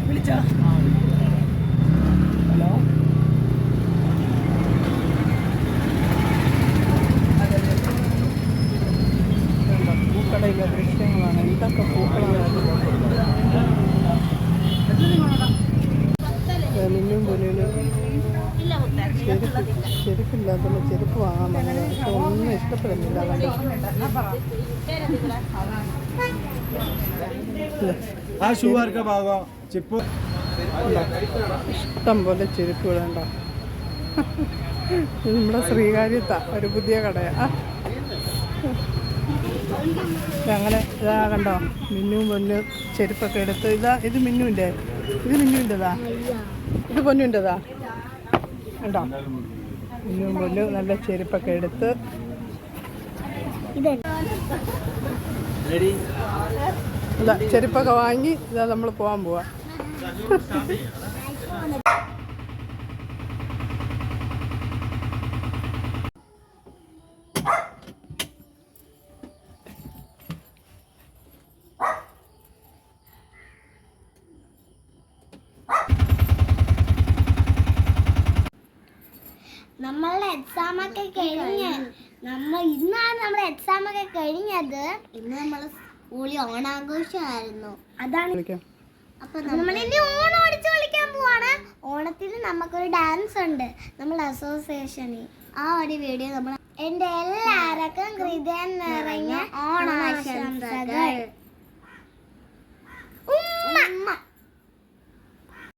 വിളിച്ചോ? ഹലോ, പൂക്കടയിലെ ദൃശ്യങ്ങളാണ്. എന്തൊക്കെ പൂക്കളാണ്! മിന്നും പൊന്നിനും ചെരുപ്പില്ലാത്തതുകൊണ്ട് ചെരുപ്പ് വാങ്ങാൻ പറഞ്ഞത്. പക്ഷെ ഒന്നും ഇഷ്ടപ്പെടുന്നില്ല. ഇഷ്ടം പോലെ ചെരുപ്പ് ഇടണ്ട. നമ്മുടെ ശ്രീകാര്യത്താ ഒരു പുതിയ കടയാ. അങ്ങനെ ഇതാ കണ്ടോ, മിന്നും പൊന്നും ചെരുപ്പൊക്കെ എടുത്ത്. ഇത് മിന്നുവിൻ്റെ, ഇത് മിന്നുവിൻ്റെതാ, ഇത് പൊന്നുവിൻ്റെതാ. കണ്ടോ, മിന്നും പൊന്നും നല്ല ചെരുപ്പൊക്കെ എടുത്ത് ഇതാ ചെരുപ്പൊക്കെ വാങ്ങി ഇതാ നമ്മൾ പോകാൻ പോവാ. നമ്മളുടെ എക്സാമൊക്കെ കഴിഞ്ഞ് ഇന്നാണ് നമ്മുടെ എക്സാമൊക്കെ കഴിഞ്ഞത്. ഇന്ന് നമ്മൾ സ്കൂളിൽ ഓണാഘോഷമായിരുന്നു. അതാണ്. അപ്പൊ നമ്മൾ ഇനി ഓണം അടിച്ചു കളിക്കാൻ പോവാണ്. ഓണത്തിന് നമുക്കൊരു ഡാൻസ് ഉണ്ട് നമ്മുടെ അസോസിയേഷനിൽ. ആ ഒരു വീഡിയോ നമ്മൾ. എൻ്റെ എല്ലാവർക്കും ഹൃദയം നിറഞ്ഞ ഓണാശംസകൾ.